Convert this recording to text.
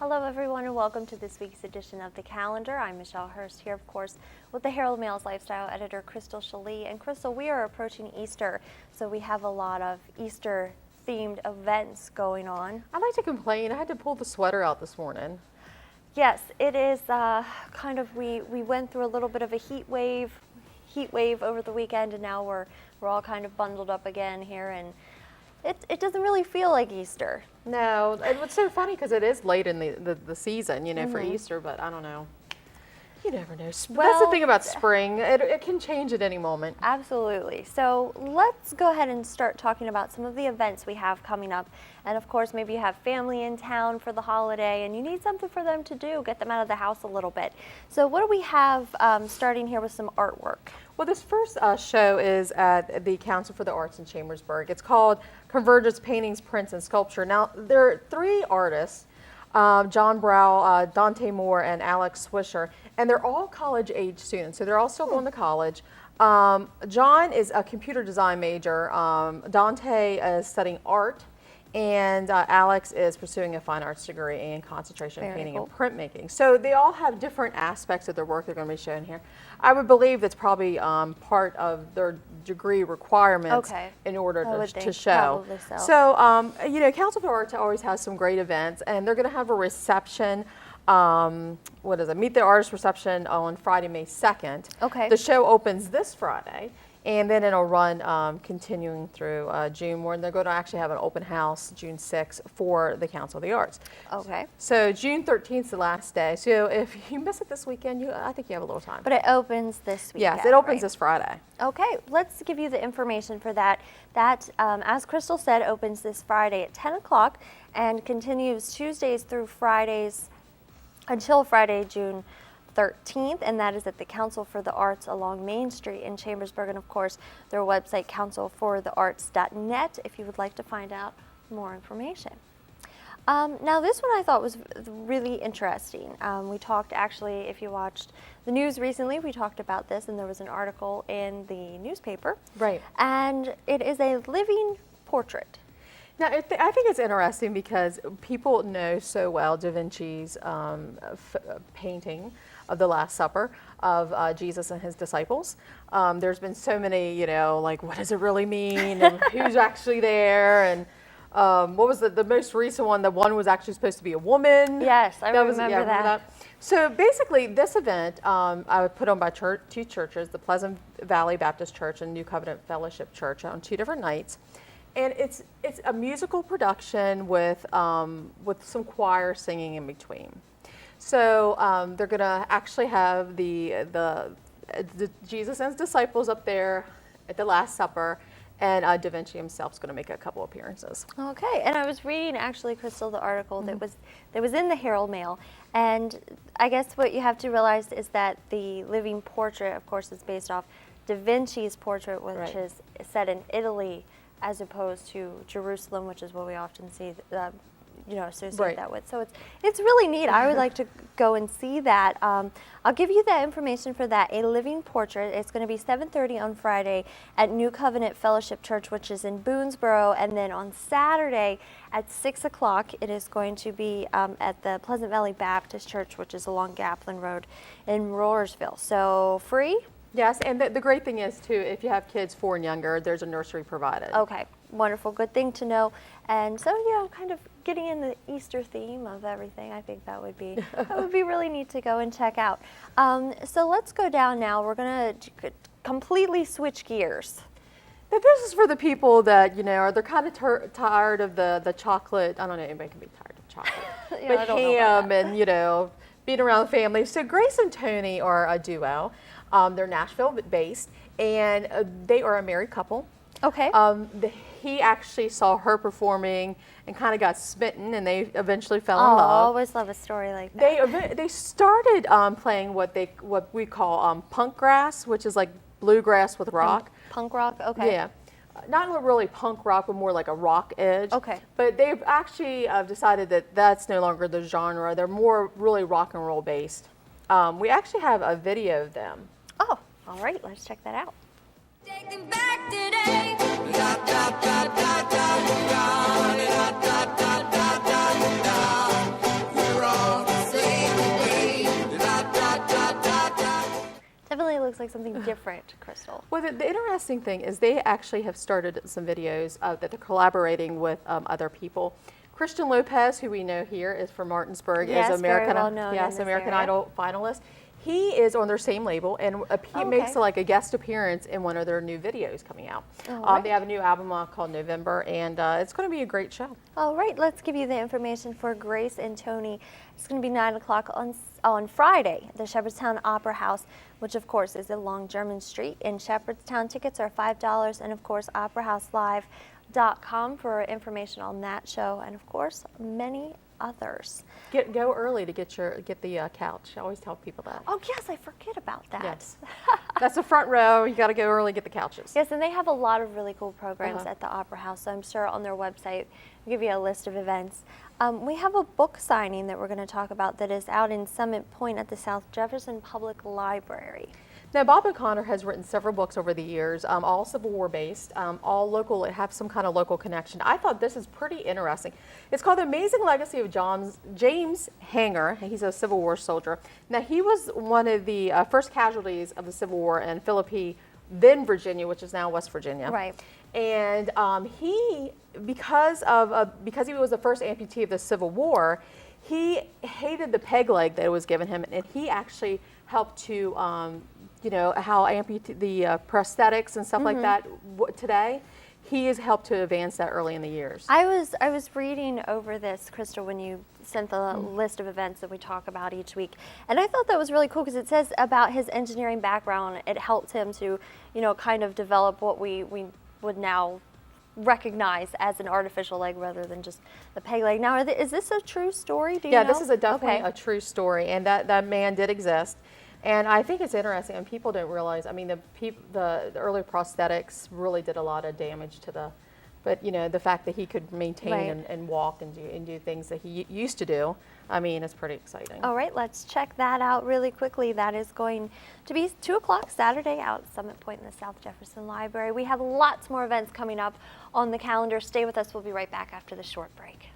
Hello everyone and welcome to this week's edition of The Calendar. I'm Michelle Horst here, of course, with the Herald-Mail's Lifestyle Editor Crystal Schelle. And Crystal, we are approaching Easter, so we have a lot of Easter-themed events going on. I'd like to complain. I had to pull the sweater out this morning. Yes, it is we went through a little bit of a heat wave over the weekend, and now we're all kind of bundled up again here, and it doesn't really feel like Easter. No, it's so funny because it is late in the season, you know, for Easter, but I don't know. You never know. That's the thing about spring. It can change at any moment. Absolutely. So let's go ahead and start talking about some of the events we have coming up. And of course, maybe you have family in town for the holiday and you need something for them to do, get them out of the house a little bit. So what do we have starting here with some artwork? Well, this first show is at the Council for the Arts in Chambersburg. It's called Convergence Paintings, Prints, and Sculpture. Now, there are three artists, John Brow, Dante Moore, and Alex Swisher, and they're all college-age students, so they're all still going to college. John is a computer design major, Dante is studying art, and Alex is pursuing a fine arts degree in concentration in painting and printmaking. So they all have different aspects of their work they're going to be showing here. I would believe that's probably part of their degree requirements in order to show. So, you know, Council for Arts always has some great events, and they're going to have a reception. Meet the Artist reception on Friday, May 2nd. Okay. The show opens this Friday, and then it'll run continuing through June, where they're going to actually have an open house June 6th for the Council of the Arts. Okay. So June 13th is the last day. So if you miss it this weekend, I think you have a little time. But it opens this weekend. Yes, it opens this Friday. Okay, let's give you the information for that. That, as Crystal said, opens this Friday at 10 o'clock and continues Tuesdays through Fridays until Friday, June 13th, and that is at the Council for the Arts along Main Street in Chambersburg, and of course their website councilforthearts.net if you would like to find out more information. Now this one I thought was really interesting. We talked, actually, if you watched the news recently, we talked about this, and there was an article in the newspaper. Right. And it is a living portrait. Now, I think it's interesting because people know so well Da Vinci's painting of the Last Supper of Jesus and his disciples. There's been so many, you know, like, what does it really mean? And who's actually there? And what was the most recent one? The one was actually supposed to be a woman. Yes, I remember that. So basically, this event I was put on by two churches, the Pleasant Valley Baptist Church and New Covenant Fellowship Church, on 2 different nights. And it's a musical production with some choir singing in between. So they're going to actually have the Jesus and his disciples up there at the Last Supper, and Da Vinci himself is going to make a couple appearances. Okay, and I was reading, actually, Crystal, the article that was in the Herald-Mail, and I guess what you have to realize is that the living portrait, of course, is based off Da Vinci's portrait, which is set in Italy, as opposed to Jerusalem, which is what we often see, associate that with. So it's really neat. I would like to go and see that. I'll give you the information for that. A living portrait. It's going to be 7:30 on Friday at New Covenant Fellowship Church, which is in Boonesboro, and then on Saturday at 6 o'clock, it is going to be at the Pleasant Valley Baptist Church, which is along Gaplin Road in Roarsville. So free. Yes, and the great thing is, too, if you have kids 4 and younger, there's a nursery provided. Okay, wonderful. Good thing to know. And so, kind of getting in the Easter theme of everything, I think that would be really neat to go and check out. So let's go down now. We're going to completely switch gears. Now, this is for the people that, they're kind of tired of the chocolate. I don't know, anybody can be tired of chocolate. But ham and, being around the family. So Grayson Tony are a duo. They're Nashville-based, and they are a married couple. Okay. He actually saw her performing and kind of got smitten, and they eventually fell in love. I always love a story like that. They started playing what we call punk grass, which is like bluegrass with rock. Punk rock. Okay. Yeah. Not really punk rock, but more like a rock edge. Okay. But they've actually decided that that's no longer the genre. They're more really rock and roll based. We actually have a video of them. Oh, all right. Let's check that out. Taking back today. We're all it, Crystal? Well, the interesting thing is they actually have started some videos that they're collaborating with other people. Christian Lopez, who we know here is from Martinsburg, Yes, is American, very well known in yes, this American area. Idol finalist. He is on their same label, and he makes Okay. like a guest appearance in one of their new videos coming out. Right. They have a new album called November, and it's going to be a great show. All right, let's give you the information for Grayson Tony. It's going to be 9 o'clock on Friday at the Shepherdstown Opera House, which of course is along German Street in Shepherdstown. Tickets are $5, and of course operahouselive.com for information on that show, and of course many others. Go early to get the couch. I always tell people that. Oh yes, I forget about that. Yes, that's the front row. You got to go early, get the couches. Yes, and they have a lot of really cool programs Uh-huh. at the Opera House, so I'm sure on their website they'll give you a list of events. We have a book signing that we're going to talk about that is out in Summit Point at the South Jefferson Public Library. Now, Bob O'Connor has written several books over the years, all Civil War based, all local, have some kind of local connection. I thought this is pretty interesting. It's called The Amazing Legacy of James Hanger. He's a Civil War soldier. Now, he was one of the first casualties of the Civil War in Philippi, then Virginia, which is now West Virginia. Right. And because he was the first amputee of the Civil War, he hated the peg leg that was given him, and he actually helped to, how the prosthetics and stuff like that today. He has helped to advance that early in the years. I was reading over this, Crystal, when you sent the list of events that we talk about each week, and I thought that was really cool because it says about his engineering background. It helped him to, kind of develop what we would now recognize as an artificial leg rather than just the peg leg. Now, is this a true story? Do you know? This is definitely Okay. a true story, and that man did exist. And I think it's interesting, and people don't realize. I mean, the early prosthetics really did a lot of damage to but the fact that he could maintain Right. and walk and do things that he used to do. I mean, it's pretty exciting. All right, let's check that out really quickly. That is going to be 2 o'clock Saturday out at Summit Point in the South Jefferson Library. We have lots more events coming up on the calendar. Stay with us. We'll be right back after the short break.